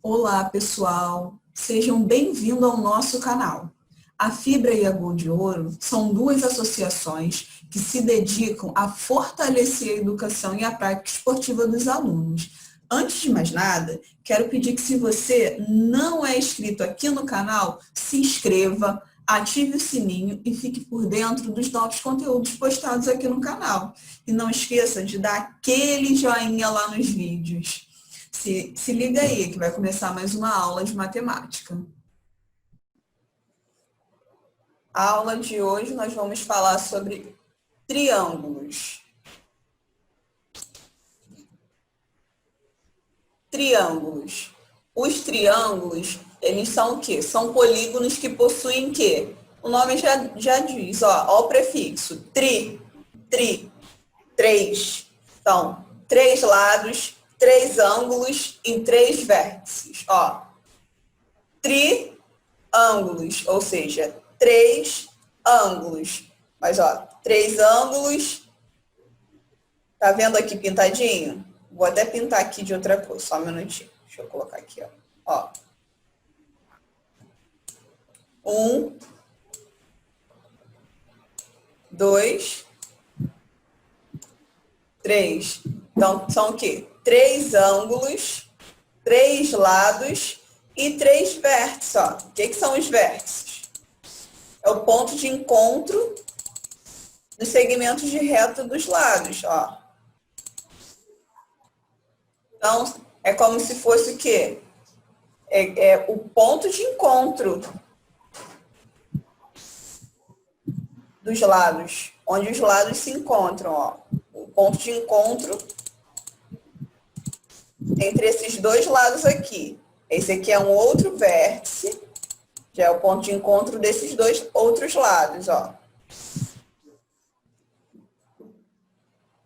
Olá, pessoal! Sejam bem-vindos ao nosso canal. A Fibra e a Gol de Ouro são duas associações que se dedicam a fortalecer a educação e a prática esportiva dos alunos. Antes de mais nada, quero pedir que, se você não é inscrito aqui no canal, se inscreva, ative o sininho e fique por dentro dos novos conteúdos postados aqui no canal. E não esqueça de dar aquele joinha lá nos vídeos. Se liga aí, que vai começar mais uma aula de matemática. A aula de hoje nós vamos falar sobre triângulos. Triângulos. Os triângulos, eles são o quê? São polígonos que possuem o quê? O nome já diz, ó o prefixo, três. Então, 3 lados, 3 ângulos e 3 vértices. Ó, triângulos, ou seja, 3 ângulos. Mas, ó, 3 ângulos. Tá vendo aqui pintadinho? Vou até pintar aqui de outra cor, só um minutinho. Deixa eu colocar aqui, ó. 1, 2, 3. Então, são o quê? 3 ângulos, 3 lados e 3 vértices. Ó. O que são os vértices? É o ponto de encontro dos segmentos de reta dos lados. Ó. Então, é como se fosse o quê? É o ponto de encontro dos lados, onde os lados se encontram. Ó. O ponto de encontro entre esses dois lados aqui. Esse aqui é um outro vértice, já é o ponto de encontro desses dois outros lados, ó.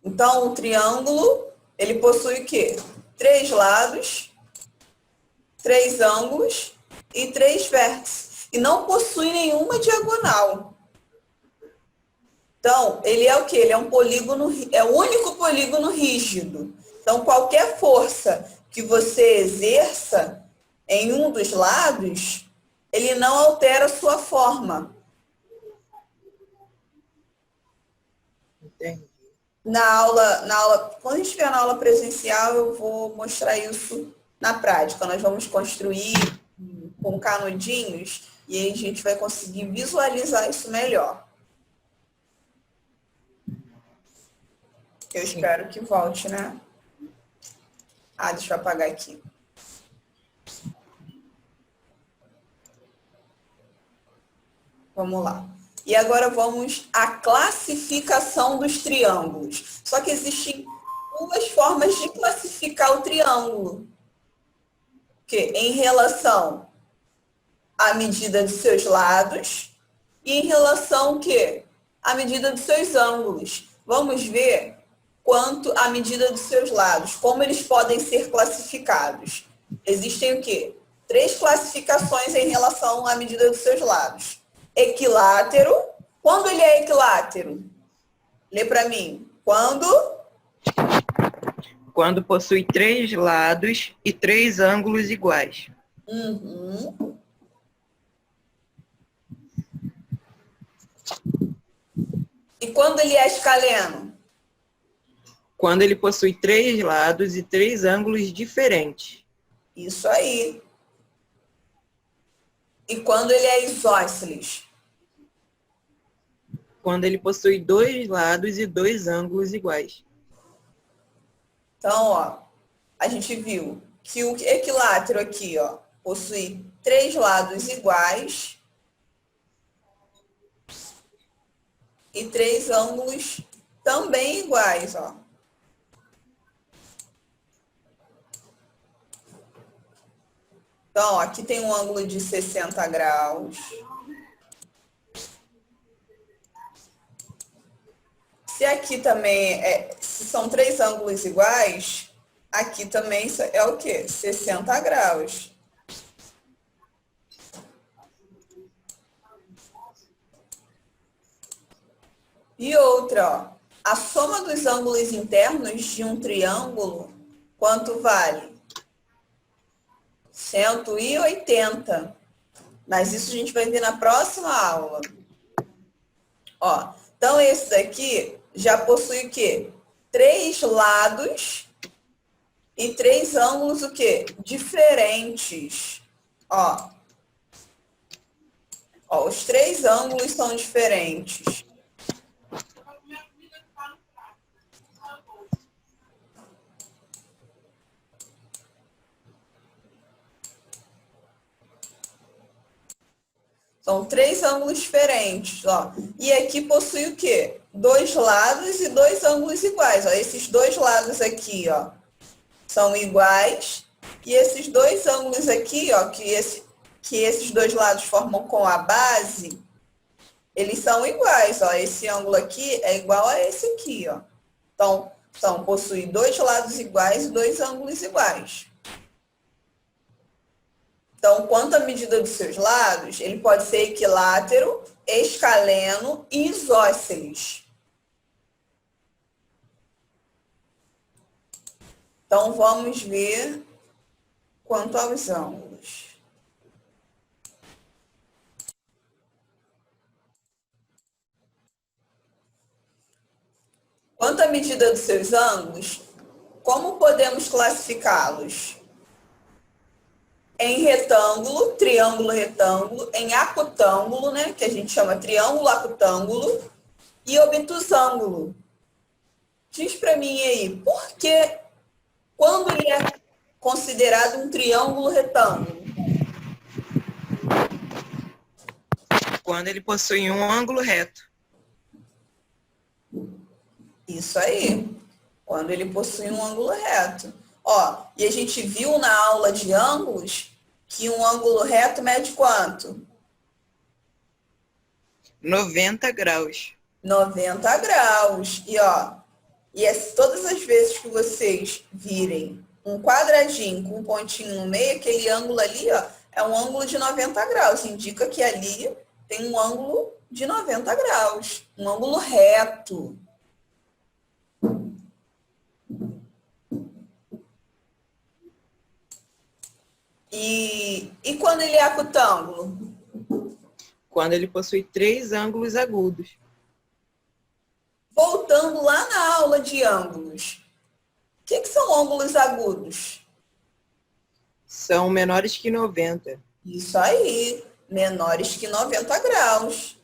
Então, o triângulo, ele possui o quê? 3 lados, 3 ângulos e 3 vértices. E não possui nenhuma diagonal. Então, ele é o quê? Ele é um polígono, é o único polígono rígido. Então, qualquer força que você exerça em um dos lados, ele não altera a sua forma. Entendi. Na aula, quando a gente estiver na aula presencial, eu vou mostrar isso na prática. Nós vamos construir com canudinhos e aí a gente vai conseguir visualizar isso melhor. Eu espero que volte, né? Ah, deixa eu apagar aqui. Vamos lá. E agora vamos à classificação dos triângulos. Só que existem duas formas de classificar o triângulo. Que em relação à medida dos seus lados e em relação ao quê? À medida dos seus ângulos. Vamos ver quanto à medida dos seus lados, como eles podem ser classificados. Existem o quê? 3 classificações em relação à medida dos seus lados. Equilátero. Quando ele é equilátero? Lê para mim. Quando possui 3 lados e 3 ângulos iguais. Uhum. E quando ele é escaleno? Quando ele possui 3 lados e 3 ângulos diferentes. Isso aí. E quando ele é isósceles? Quando ele possui 2 lados e 2 ângulos iguais. Então, ó, a gente viu que o equilátero aqui, ó, possui 3 lados iguais e 3 ângulos também iguais, ó. Então, ó, aqui tem um ângulo de 60 graus. Se aqui também se são 3 ângulos iguais, aqui também é o quê? 60 graus. E outra, ó, a soma dos ângulos internos de um triângulo, quanto vale? 180. Mas isso a gente vai ver na próxima aula. Ó, então, esse daqui já possui o quê? 3 lados e 3 ângulos o quê? Diferentes. Ó, os 3 ângulos são diferentes. São 3 ângulos diferentes, ó. E aqui possui o quê? 2 lados e 2 ângulos iguais, ó. Esses 2 lados aqui, ó, são iguais. E esses 2 ângulos aqui, ó, que esses 2 lados formam com a base, eles são iguais, ó. Esse ângulo aqui é igual a esse aqui, ó. Então, possui 2 lados iguais e 2 ângulos iguais. Então, quanto à medida dos seus lados, ele pode ser equilátero, escaleno e isósceles. Então, vamos ver quanto aos ângulos. Quanto à medida dos seus ângulos, como podemos classificá-los? Em retângulo, triângulo, retângulo, em acutângulo, né, que a gente chama triângulo, acutângulo, e obtusângulo. Diz para mim aí, por que, quando ele é considerado um triângulo retângulo? Quando ele possui um ângulo reto. Isso aí, quando ele possui um ângulo reto. Ó, e a gente viu na aula de ângulos que um ângulo reto mede quanto? 90 graus. 90 graus. E, ó, todas as vezes que vocês virem um quadradinho com um pontinho no meio, aquele ângulo ali, ó, é um ângulo de 90 graus. Indica que ali tem um ângulo de 90 graus. Um ângulo reto. E quando ele é acutângulo? Quando ele possui 3 ângulos agudos. Voltando lá na aula de ângulos, o que são ângulos agudos? São menores que 90. Isso aí, menores que 90 graus.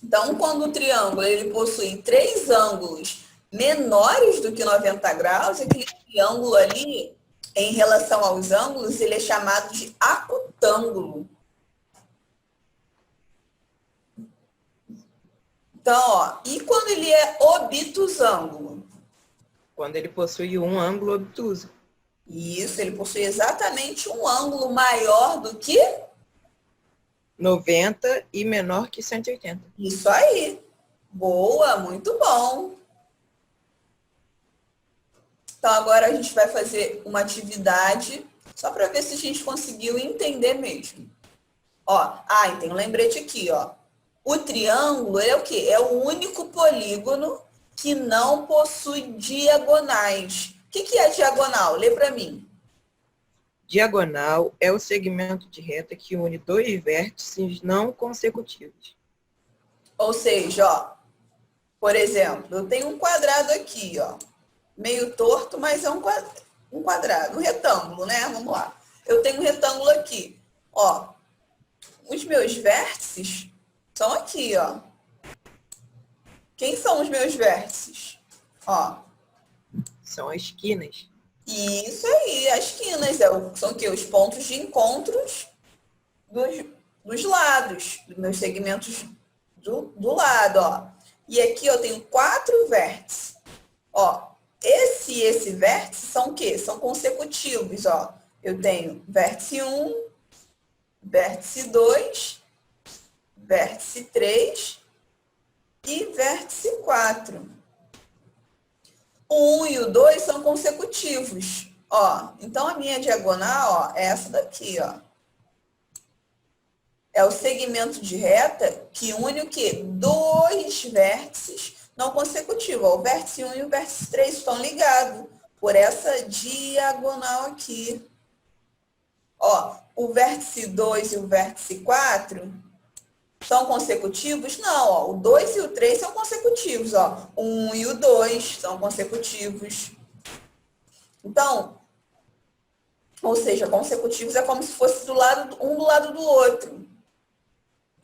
Então, quando o triângulo ele possui 3 ângulos menores do que 90 graus, aquele triângulo ali, em relação aos ângulos, ele é chamado de acutângulo. Então, ó, e quando ele é obtusângulo? Quando ele possui um ângulo obtuso. Isso, ele possui exatamente um ângulo maior do que 90 e menor que 180. isso aí. Boa, muito bom. Então, agora a gente vai fazer uma atividade só para ver se a gente conseguiu entender mesmo. Ó, tem um lembrete aqui, ó. O triângulo é o quê? É o único polígono que não possui diagonais. O que é diagonal? Lê para mim. Diagonal é o segmento de reta que une 2 vértices não consecutivos. Ou seja, ó, por exemplo, eu tenho um quadrado aqui, ó. Meio torto, mas é um quadrado, um retângulo, né? Vamos lá. Eu tenho um retângulo aqui. Ó, os meus vértices são aqui, ó. Quem são os meus vértices? Ó. São as esquinas. Isso aí, as esquinas. São o quê? Os pontos de encontros dos lados, dos meus segmentos do lado, ó. E aqui eu tenho 4 vértices. Ó, esse e esse vértice são o quê? São consecutivos, ó. Eu tenho vértice 1, vértice 2, vértice 3 e vértice 4. O 1 e o 2 são consecutivos, ó. Então, a minha diagonal, ó, é essa daqui, ó. É o segmento de reta que une o quê? 2 vértices não consecutivos. Ó, o vértice 1 e o vértice 3 estão ligados. por essa diagonal aqui. Ó, o vértice 2 e o vértice 4 são consecutivos? Não, ó, o 2 e o 3 são consecutivos, ó. O 1 e o 2 são consecutivos. Então, ou seja, consecutivos é como se fosse um do lado do outro.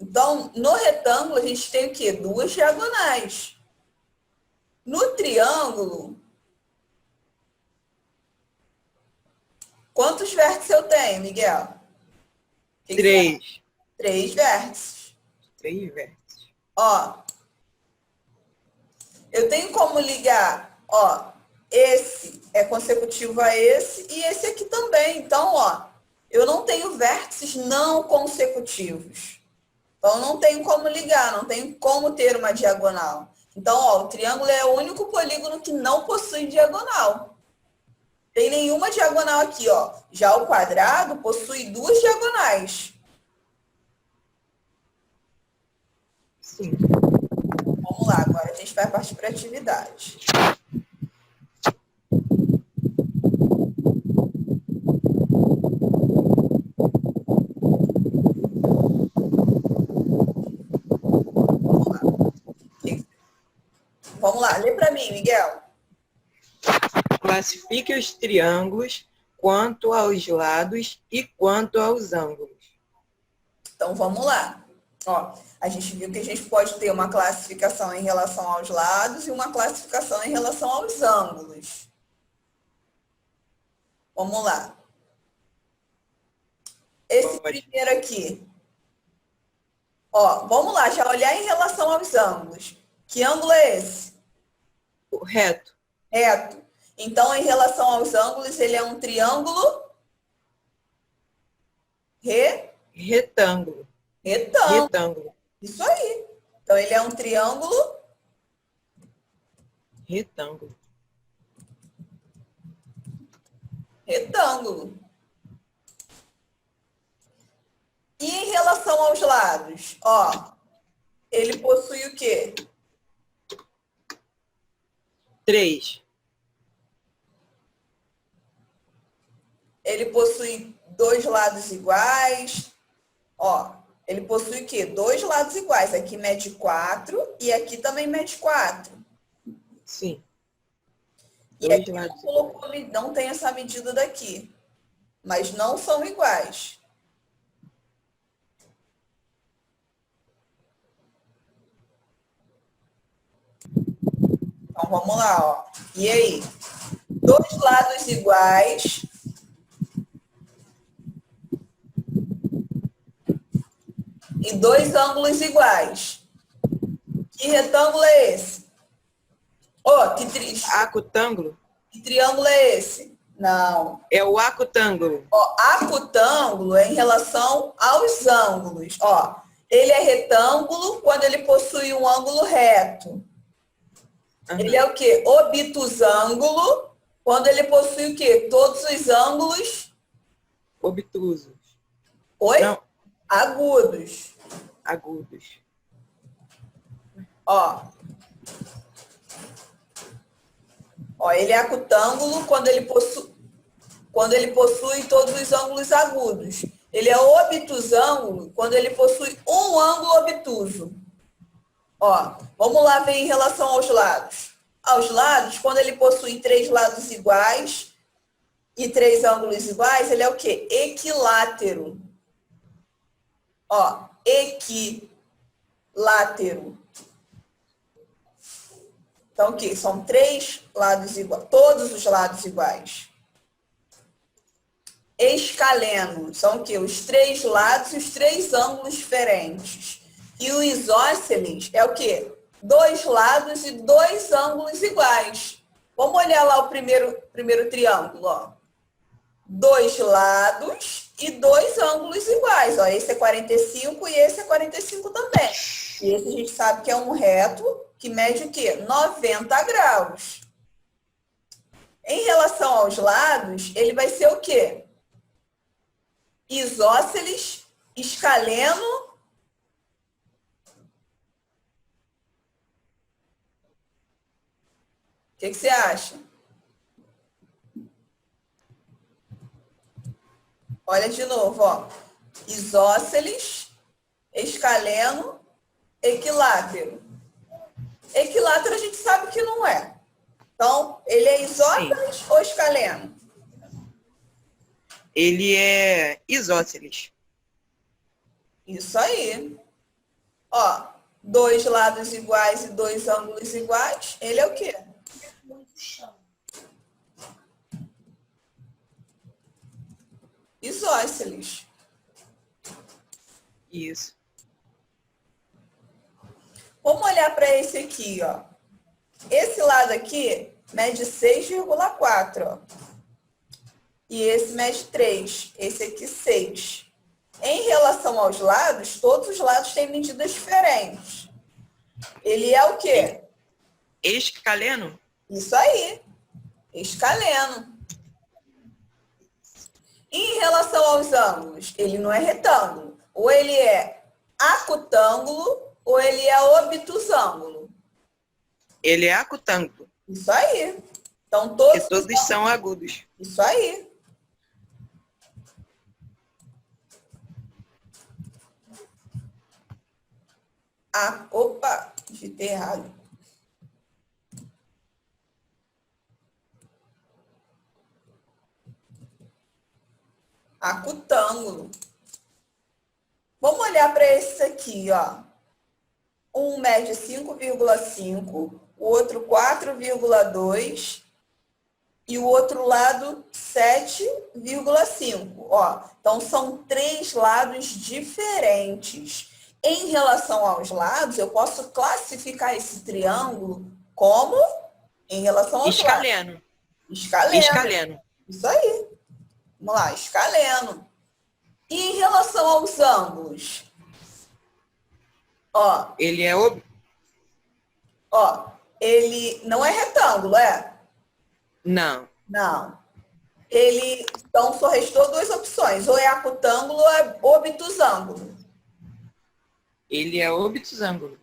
Então, no retângulo, a gente tem o quê? Duas diagonais. No triângulo, quantos vértices eu tenho, Miguel? Que 3. 3 vértices. 3 vértices. Ó, eu tenho como ligar, ó, esse é consecutivo a esse e esse aqui também. Então, ó, eu não tenho vértices não consecutivos. Então, não tenho como ligar, não tenho como ter uma diagonal. Então, ó, o triângulo é o único polígono que não possui diagonal. Tem nenhuma diagonal aqui, ó. Já o quadrado possui duas diagonais. Sim. Vamos lá, agora a gente vai partir para a atividade. Vamos lá, lê para mim, Miguel. Classifique os triângulos quanto aos lados e quanto aos ângulos. Então, vamos lá. Ó, a gente viu que a gente pode ter uma classificação em relação aos lados e uma classificação em relação aos ângulos. Vamos lá. Esse primeiro aqui. Ó, vamos lá, já olhar em relação aos ângulos. Que ângulo é esse? O reto. Reto. Então, em relação aos ângulos, ele é um triângulo Retângulo. retângulo. Retângulo. Isso aí. Então, ele é um triângulo Retângulo. retângulo. E em relação aos lados? Ó, ele possui o quê? 3. Ele possui dois lados iguais. Ó, ele possui o quê? Dois lados iguais. Aqui mede 4 e aqui também mede 4. Sim. E Dois aqui lados não tem essa medida daqui. Mas não são iguais. Então, vamos lá, ó. E aí? Dois lados iguais. E dois ângulos iguais. Que retângulo é esse? Oh, que triste. Acutângulo? Que triângulo é esse? Não. É o acutângulo. Ó, acutângulo é em relação aos ângulos. Ó, ele é retângulo quando ele possui um ângulo reto. Uhum. Ele é o quê? Obtusângulo quando ele possui o quê? Todos os ângulos... Obtusos. Oi? Não. Agudos. Agudos. Ó. Ó, ele é acutângulo quando ele possui todos os ângulos agudos. Ele é obtusângulo quando ele possui um ângulo obtuso. Ó, vamos lá ver em relação aos lados. Aos lados, quando ele possui três lados iguais e três ângulos iguais, ele é o quê? Equilátero. Ó, equilátero. Então, o quê? São três lados iguais, todos os lados iguais. Escaleno, são o quê? Os três lados e os três ângulos diferentes. E o isósceles é o quê? Dois lados e dois ângulos iguais. Vamos olhar lá o primeiro triângulo, ó. Dois lados e dois ângulos iguais, ó. Esse é 45 e esse é 45 também. E esse a gente sabe que é um reto que mede o quê? 90 graus. Em relação aos lados, ele vai ser o quê? Isósceles, escaleno. O que você acha? Olha de novo, ó. Isósceles, escaleno, equilátero. Equilátero a gente sabe que não é. Então, ele é Sim. isósceles ou escaleno? Ele é isósceles. Isso aí. Ó, dois lados iguais e dois ângulos iguais, ele é o quê? Isósceles. Isso. Vamos olhar para esse aqui, ó. Esse lado aqui mede 6,4, ó. E esse mede 3. Esse aqui, 6. Em relação aos lados, todos os lados têm medidas diferentes. Ele é o quê? Escaleno? Isso aí. Escaleno. E em relação aos ângulos, ele não é retângulo. Ou ele é acutângulo, ou ele é obtusângulo. Ele é acutângulo. Isso aí. Então, Porque todos são agudos. Isso aí. Ah, opa, digitei errado. Acutângulo. Vamos olhar para esse aqui, ó. Um mede 5,5, o outro 4,2 e o outro lado 7,5. Ó, então são 3 lados diferentes. Em relação aos lados, eu posso classificar esse triângulo como em relação aos Escaleno. lados. Escaleno. Escaleno. Isso aí. Vamos lá, escaleno. E em relação aos ângulos? Ó, Ele é ele não é retângulo, é? Não. Não. Ele, então, só restou duas opções. Ou é acutângulo ou é obtusângulo. Ele é obtusângulo.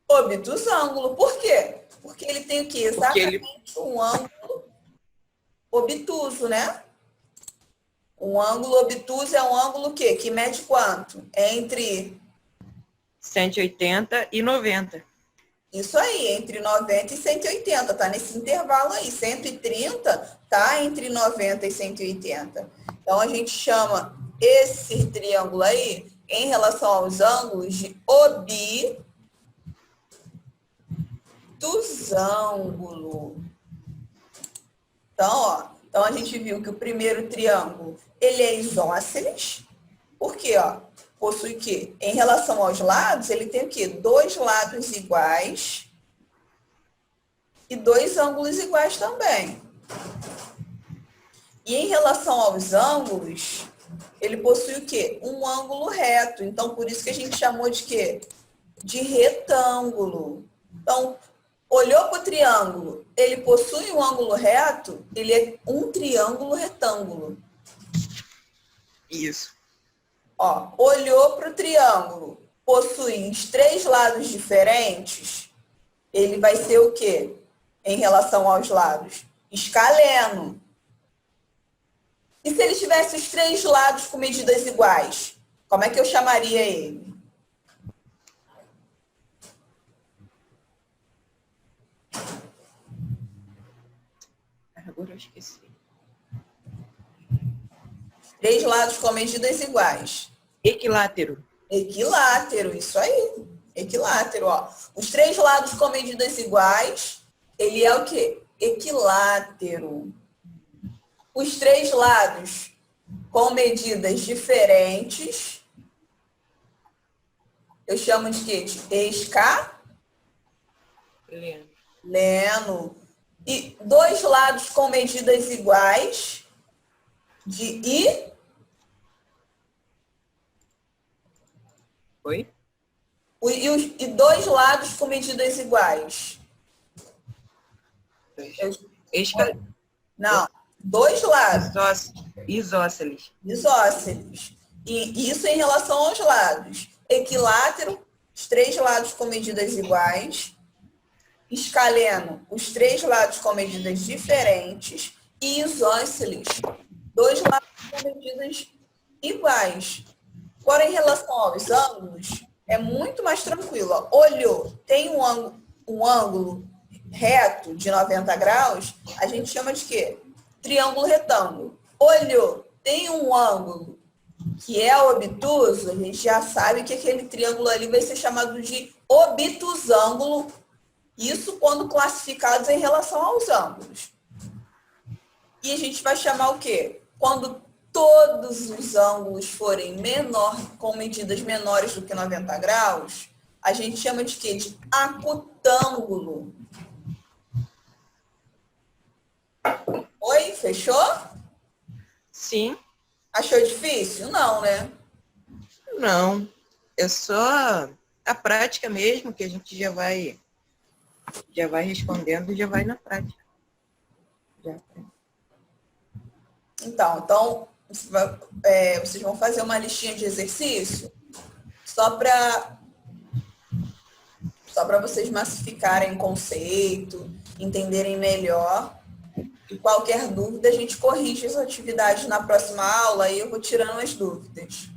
Obtusângulo. Por quê? Porque ele tem o quê? Porque Exatamente um ângulo obtuso, né? Um ângulo obtuso é um ângulo o quê? Que mede quanto? Entre 180 e 90. Isso aí, entre 90 e 180, tá nesse intervalo aí. 130 tá entre 90 e 180. Então, a gente chama esse triângulo aí, em relação aos ângulos, de obtusângulo. Então, ó, então a gente viu que o primeiro triângulo, ele é isósceles. Por quê, ó? Possui o quê? Em relação aos lados, ele tem o quê? Dois lados iguais e dois ângulos iguais também. E em relação aos ângulos, ele possui o quê? Um ângulo reto. Então, por isso que a gente chamou de quê? De retângulo. Então, olhou para o triângulo, ele possui um ângulo reto, ele é um triângulo retângulo. Isso. Ó, olhou para o triângulo, possui os três lados diferentes, ele vai ser o quê? Em relação aos lados? Escaleno. E se ele tivesse os três lados com medidas iguais? Como é que eu chamaria ele? Agora eu esqueci. Três lados com medidas iguais. Equilátero. Equilátero, isso aí. Equilátero, ó. Os três lados com medidas iguais, ele é o quê? Equilátero. Os três lados com medidas diferentes, eu chamo de quê? De escaleno. E dois lados com medidas iguais, de Oi? e dois lados com medidas iguais. Não, dois lados. Isósceles. Isósceles. E isso em relação aos lados. Equilátero, os três lados com medidas iguais. Escaleno, os três lados com medidas diferentes. E isósceles, dois lados com medidas iguais. Agora, em relação aos ângulos, é muito mais tranquilo. Ó. Olho tem um ângulo reto de 90 graus, a gente chama de quê? Triângulo retângulo. Olho tem um ângulo que é obtuso, a gente já sabe que aquele triângulo ali vai ser chamado de obtusângulo. Isso quando classificados em relação aos ângulos. E a gente vai chamar o quê? Quando todos os ângulos forem com medidas menores do que 90 graus, a gente chama de quê? De acutângulo. Oi? Fechou? Sim. Achou difícil? Não, né? Não. É só a prática mesmo, que a gente já vai respondendo e já vai na prática. Já. Então vocês vão fazer uma listinha de exercício só para vocês massificarem o conceito, entenderem melhor. E qualquer dúvida, a gente corrige as atividades na próxima aula e eu vou tirando as dúvidas.